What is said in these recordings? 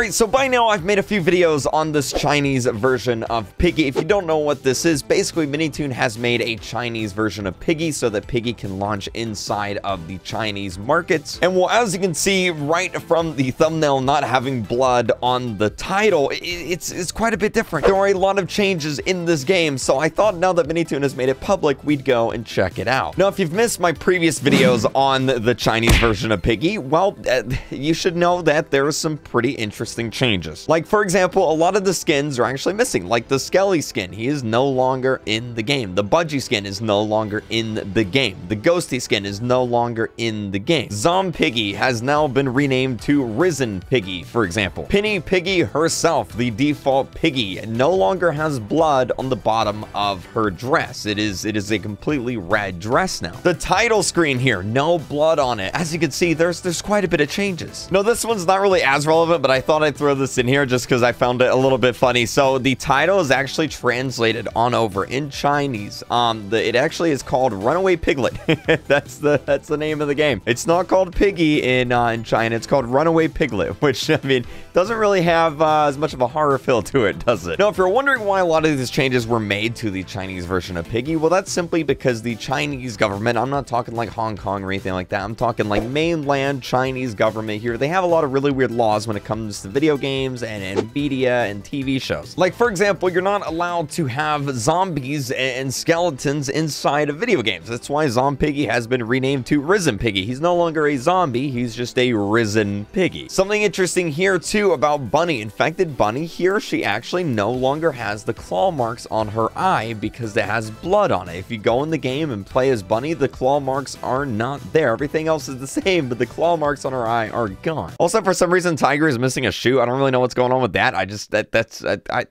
Alright, so by now I've made a few videos on this Chinese version of Piggy. If you don't know what this is, basically MiniToon has made a Chinese version of Piggy so that Piggy can launch inside of the Chinese markets. And well, as you can see right from the thumbnail not having blood on the title, it's quite a bit different. There are a lot of changes in this game, so I thought now that MiniToon has made it public, we'd go and check it out. Now, if you've missed my previous videos on the Chinese version of Piggy, well, you should know that there are some pretty interesting changes. Like, for example, a lot of the skins are actually missing. Like the Skelly skin, he is no longer in the game. The Budgie skin is no longer in the game. The Ghosty skin is no longer in the game. Piggy has now been renamed to Risen Piggy, for example. Piggy herself, the default Piggy, no longer has blood on the bottom of her dress. It is a completely red dress now. The title screen here, no blood on it. As you can see, there's quite a bit of changes. No, this one's not really as relevant, but I thought I'd throw this in here just because I found it a little bit funny. So the title is actually translated on over in Chinese. It actually is called Runaway Piglet. that's the name of the game. It's not called Piggy in China. It's called Runaway Piglet, which, I mean, doesn't really have as much of a horror feel to it, does it? Now, if you're wondering why a lot of these changes were made to the Chinese version of Piggy, well, that's simply because the Chinese government, I'm not talking like Hong Kong or anything like that, I'm talking like mainland Chinese government here, they have a lot of really weird laws when it comes to video games and media and TV shows. Like, for example, you're not allowed to have zombies and skeletons inside of video games. That's why Piggy has been renamed to Risen Piggy. He's no longer a zombie, he's just a risen piggy. Something interesting here too about Bunny. Infected Bunny here, she actually no longer has the claw marks on her eye because it has blood on it. If you go in the game and play as Bunny, the claw marks are not there. Everything else is the same, but the claw marks on her eye are gone. Also, for some reason, Tiger is missing a shoe. I don't really know what's going on with that.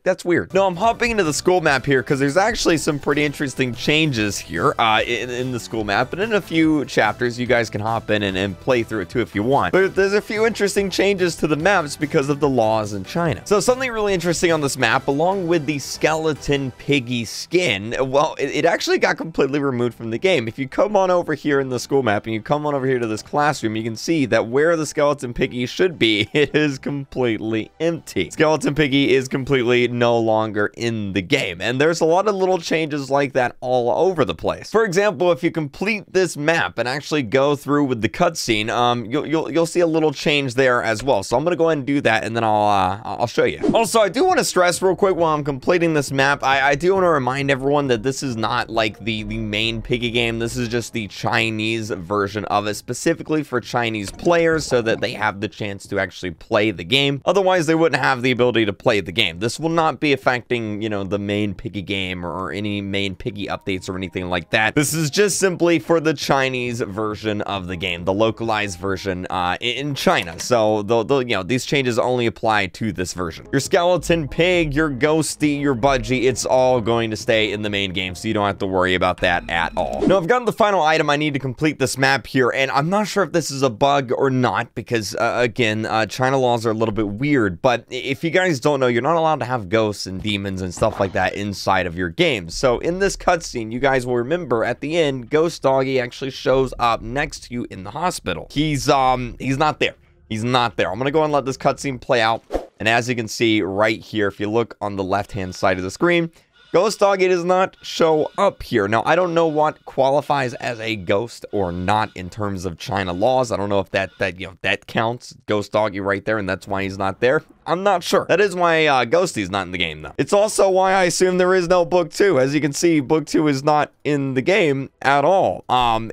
That's weird. No, I'm hopping into the school map here because there's actually some pretty interesting changes here in the school map, but in a few chapters, you guys can hop in and play through it too if you want. But there's a few interesting changes to the maps because of the laws in China. So something really interesting on this map, along with the skeleton piggy skin, well, it actually got completely removed from the game. If you come on over here in the school map and you come on over here to this classroom, you can see that where the skeleton piggy should be, it is completely empty. Skeleton Piggy is completely no longer in the game, and there's a lot of little changes like that all over the place. For example, if you complete this map and actually go through with the cutscene, you'll see a little change there as well. So I'm gonna go ahead and do that, and then I'll show you. Also, I do want to stress real quick while I'm completing this map, I do want to remind everyone that this is not like the main Piggy game. This is just the Chinese version of it, specifically for Chinese players, so that they have the chance to actually play the game. Otherwise, they wouldn't have the ability to play the game. This will not be affecting, you know, the main Piggy game or any main Piggy updates or anything like that. This is just simply for the Chinese version of the game, the localized version in China. So, you know, these changes only apply to this version. Your skeleton pig, your Ghosty, your Budgie, it's all going to stay in the main game, so you don't have to worry about that at all. Now, I've gotten the final item I need to complete this map here, and I'm not sure if this is a bug or not, because, again, China laws are a little bit weird, but if you guys don't know, you're not allowed to have ghosts and demons and stuff like that inside of your games. So in this cutscene, you guys will remember at the end, Ghost Doggy actually shows up next to you in the hospital. He's not there. He's not there. I'm gonna go and let this cutscene play out, and as you can see right here, if you look on the left-hand side of the screen, Ghost Doggy does not show up here. Now, I don't know what qualifies as a ghost or not in terms of China laws. I don't know if that counts. Ghost Doggy right there, and that's why he's not there. I'm not sure. That is why Ghosty's not in the game, though. It's also why I assume there is no Book 2. As you can see, Book 2 is not in the game at all.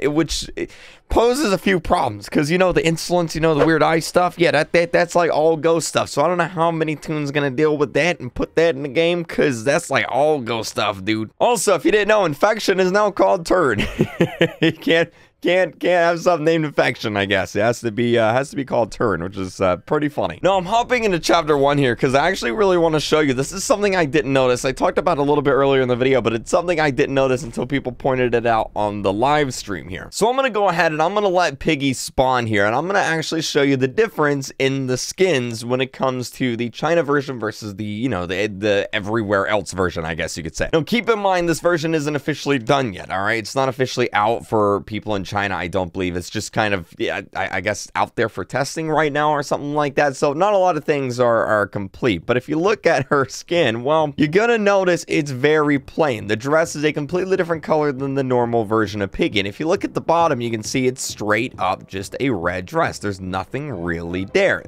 Which poses a few problems, because, you know, the insolence, you know, the weird eye stuff, yeah, that's like all ghost stuff. So I don't know how MiniToon's gonna deal with that and put that in the game, because that's like all ghost stuff, dude. Also, if you didn't know, infection is now called turd. You can't have something named infection, I guess. It has to be called turn, which is pretty funny. Now, I'm hopping into chapter 1 here because I actually really want to show you. This is something I didn't notice. I talked about it a little bit earlier in the video, but it's something I didn't notice until people pointed it out on the live stream here. So I'm going to go ahead and I'm going to let Piggy spawn here, and I'm going to actually show you the difference in the skins when it comes to the China version versus the, you know, the everywhere else version, I guess you could say. Now, keep in mind, this version isn't officially done yet, all right? It's not officially out for people in China, I don't believe. It's just kind of, yeah, I guess out there for testing right now or something like that. So not a lot of things are complete. But if you look at her skin, well, you're gonna notice it's very plain. The dress is a completely different color than the normal version of Piggy. And if you look at the bottom, you can see it's straight up just a red dress. There's nothing really there.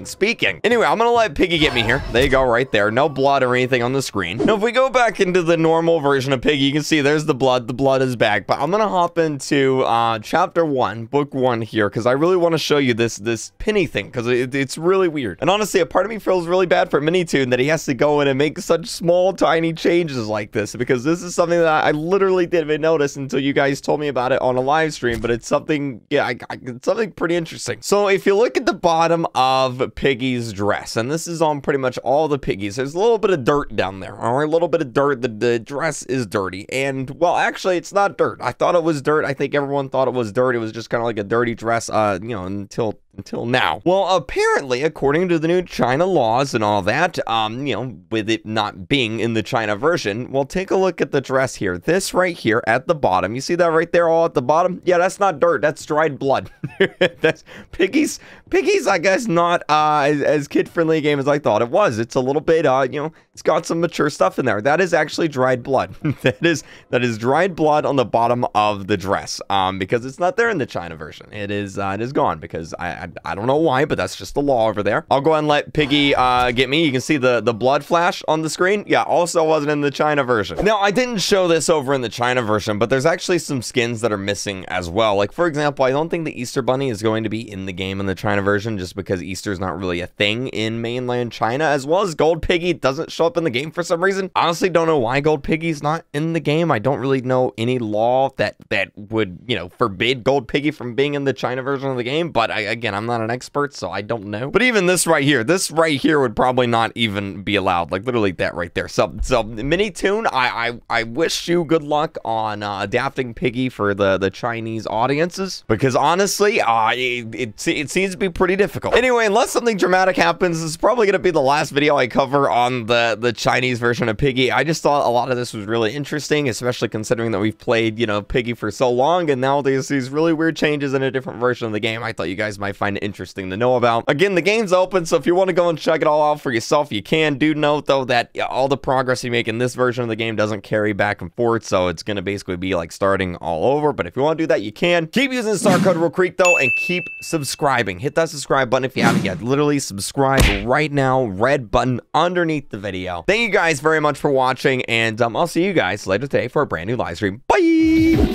Speaking. Anyway, I'm gonna let Piggy get me here. There you go, right there. No blood or anything on the screen. Now, if we go back into the normal version of Piggy, you can see there's the blood. The blood is back. But I'm gonna hop into chapter 1, book 1 here, because I really want to show you this penny thing, because it's really weird. And honestly, a part of me feels really bad for MiniToon that he has to go in and make such small, tiny changes like this, because this is something that I literally didn't even notice until you guys told me about it on a live stream. But it's something, yeah, it's something pretty interesting. So if you look at the bottom of Piggy's dress, and this is on pretty much all the Piggies, there's a little bit of dirt down there. All right, a little bit of dirt. The dress is dirty, and well, actually, it's not dirt. I thought it was dirt. I think everyone thought it was dirt. It was just kind of like a dirty dress, you know, until now. Well, apparently, according to the new China laws and all that, you know, with it not being in the China version, well, take a look at the dress here. This right here at the bottom, you see that right there all at the bottom? Yeah, that's not dirt. That's dried blood. That's Piggy's, I guess, not as kid-friendly a game as I thought it was. It's a little bit, you know, it's got some mature stuff in there. That is actually dried blood. that is dried blood on the bottom of the dress, because it's not there in the China version. It is gone because I don't know why, but that's just the law over there. I'll go ahead and let Piggy get me. You can see the blood flash on the screen. Yeah, also wasn't in the China version. Now, I didn't show this over in the China version, but there's actually some skins that are missing as well. Like, for example, I don't think the Easter Bunny is going to be in the game in the China version, just because Easter's not really a thing in mainland China, as well as Gold Piggy doesn't show up in the game for some reason. Honestly, don't know why Gold Piggy's not in the game. I don't really know any law that would, you know, forbid Gold Piggy from being in the China version of the game, but again, I'm not an expert, so I don't know. But even this right here would probably not even be allowed. Like, literally that right there. So MiniToon, I wish you good luck on adapting Piggy for the Chinese audiences, because honestly, it seems to be pretty difficult. Anyway, unless something dramatic happens, this is probably going to be the last video I cover on the Chinese version of Piggy. I just thought a lot of this was really interesting, especially considering that we've played, you know, Piggy for so long, and now there's these really weird changes in a different version of the game. I thought you guys might find it interesting to know about. Again, the game's open, so if you want to go and check it all out for yourself, you can. Do note, though, that all the progress you make in this version of the game doesn't carry back and forth, so it's going to basically be like starting all over. But if you want to do that, you can. Keep using the star code Real Creek, though, and keep subscribing. Hit that subscribe button if you haven't yet. Literally subscribe right now. Red button underneath the video. Thank you guys very much for watching, and I'll see you guys later today for a brand new live stream. Bye!